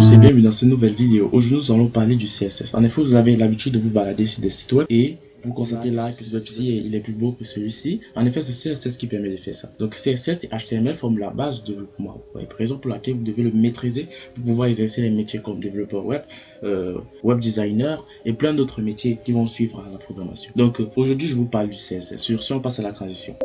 tous et bienvenue dans cette nouvelle vidéo. Aujourd'hui nous allons parler du CSS. En effet, vous avez l'habitude de vous balader sur des sites web et vous constatez là que ce web-ci il est plus beau que celui-ci. En effet, c'est CSS qui permet de faire ça. Donc CSS et HTML forment la base du développement web, raison pour laquelle vous devez le maîtriser pour pouvoir exercer les métiers comme développeur web, web designer et plein d'autres métiers qui vont suivre à la programmation. Donc aujourd'hui je vous parle du CSS. Sur ce, on passe à la transition.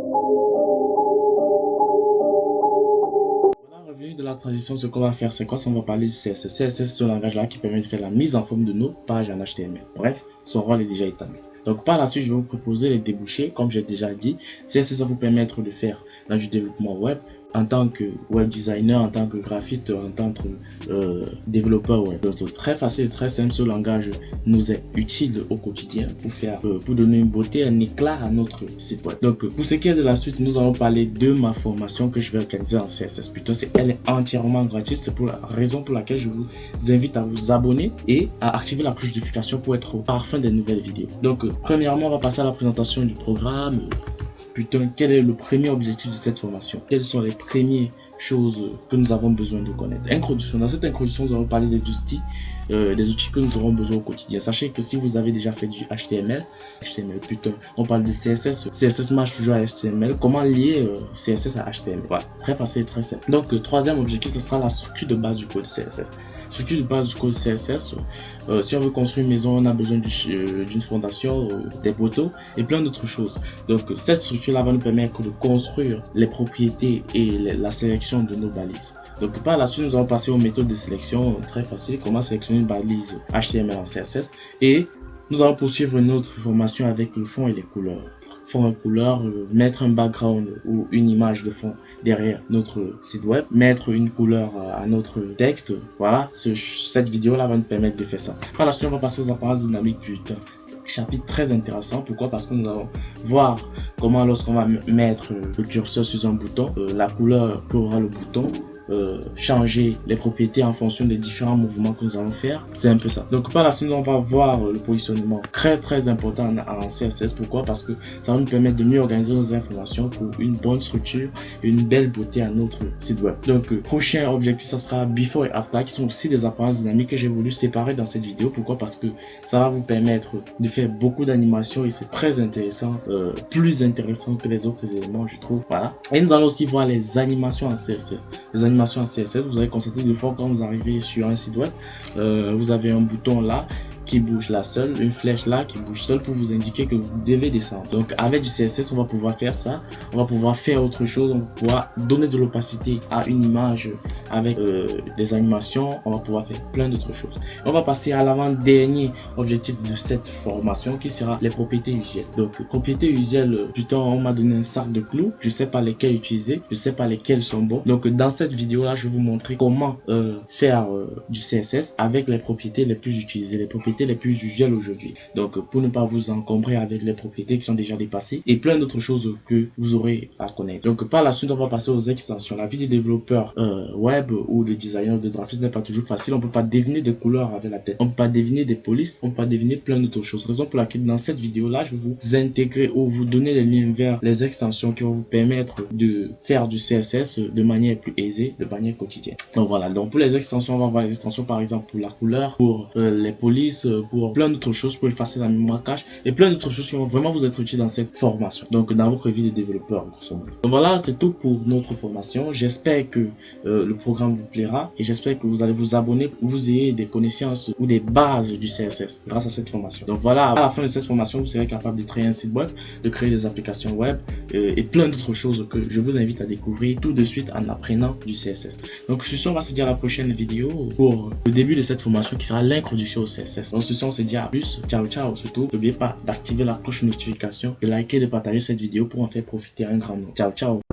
De la transition, ce qu'on va faire, c'est quoi? On va parler du CSS. CSS, c'est ce langage-là qui permet de faire la mise en forme de nos pages en HTML. Bref, son rôle est déjà établi. Donc par la suite, je vais vous proposer les débouchés. Comme j'ai déjà dit, CSS va vous permettre de faire dans du développement web en tant que web designer, en tant que graphiste, en tant que développeur web. Donc très facile et très simple, ce langage nous est utile au quotidien pour faire, pour donner une beauté, un éclat à notre site web. Donc pour ce qui est de la suite, nous allons parler de ma formation que je vais organiser en CSS. Plutôt, elle est entièrement gratuite. C'est pour la raison pour laquelle je vous invite à vous abonner et à activer la cloche de notification pour être au parfum des nouvelles vidéos. Donc premièrement, on va passer à la présentation du programme. Putain, quel est le premier objectif de cette formation? Quelles sont les premières choses que nous avons besoin de connaître? Introduction. Dans cette introduction, nous allons parler des outils que nous aurons besoin au quotidien. Sachez que si vous avez déjà fait du HTML, putain, on parle de CSS. CSS marche toujours à HTML. Comment lier CSS à HTML? Voilà, très facile, très simple. Donc, troisième objectif, ce sera la structure de base du code CSS. Structure de base du code CSS. Si on veut construire une maison, on a besoin d'une fondation, des poteaux et plein d'autres choses. Donc cette structure là va nous permettre de construire les propriétés et la sélection de nos balises. Donc par la suite, nous allons passer aux méthodes de sélection très faciles. Comment sélectionner une balise HTML en CSS, et nous allons poursuivre notre formation avec le fond et les couleurs. Fond et couleur, mettre un background ou une image de fond derrière notre site web, mettre une couleur à notre texte. Voilà, cette vidéo là va nous permettre de faire ça. Par la suite, on va passer aux apparences dynamiques du temps. Chapitre très intéressant. Pourquoi? Parce que nous allons voir comment, lorsqu'on va mettre le curseur sur un bouton, la couleur qu'aura le bouton, changer les propriétés en fonction des différents mouvements que nous allons faire. C'est un peu ça. Donc par la suite, on va voir le positionnement très important en CSS. Pourquoi? Parce que ça va nous permettre de mieux organiser nos informations pour une bonne structure et une belle beauté à notre site web. Donc prochain objectif, ça sera before et after, qui sont aussi des apparences dynamiques que j'ai voulu séparer dans cette vidéo. Pourquoi? Parce que ça va vous permettre de faire beaucoup d'animations et c'est très intéressant, plus intéressant que les autres éléments, je trouve. Voilà. Et nous allons aussi voir les animations en CSS. Les animations en CSS, vous allez constater de fois quand vous arrivez sur un site web, vous avez un bouton là qui bouge là seul, une flèche là qui bouge seul pour vous indiquer que vous devez descendre. Donc avec du CSS, on va pouvoir faire ça, on va pouvoir faire autre chose, on va pouvoir donner de l'opacité à une image avec des animations, on va pouvoir faire plein d'autres choses. On va passer à l'avant-dernier objectif de cette formation qui sera les propriétés visuelles. Donc propriétés visuelles, plutôt on m'a donné un sac de clous, je sais pas lesquels utiliser, je sais pas lesquels sont bons. Donc dans cette vidéo là, je vais vous montrer comment faire du CSS avec les propriétés les plus utilisées, les propriétés les plus usuelles aujourd'hui. Donc pour ne pas vous encombrer avec les propriétés qui sont déjà dépassées et plein d'autres choses que vous aurez à connaître. Donc par la suite, on va passer aux extensions. La vie des développeurs web ou de designers, de graphistes n'est pas toujours facile. On peut pas deviner des couleurs avec la tête, on peut pas deviner des polices, on peut pas deviner plein d'autres choses. Raison pour laquelle dans cette vidéo là, je vais vous intégrer ou vous donner les liens vers les extensions qui vont vous permettre de faire du CSS de manière plus aisée, de manière quotidienne. Donc voilà, donc pour les extensions, on va voir les extensions par exemple pour la couleur, pour les polices, pour plein d'autres choses, pour effacer la mémoire cache et plein d'autres choses qui vont vraiment vous être utiles dans cette formation. Donc dans votre vie de développeur, donc voilà, c'est tout pour notre formation. J'espère que le programme vous plaira et j'espère que vous allez vous abonner pour que vous ayez des connaissances ou des bases du CSS grâce à cette formation. Donc voilà, à la fin de cette formation, vous serez capable de créer un site web, de créer des applications web et plein d'autres choses que je vous invite à découvrir tout de suite en apprenant du CSS. Donc sur ce, on va se dire à la prochaine vidéo pour le début de cette formation qui sera l'introduction au CSS. Donc sur ce, on se dit à plus. Ciao ciao. Surtout, n'oubliez pas d'activer la cloche de notification, de liker, de partager cette vidéo pour en faire profiter un grand nombre. Ciao ciao.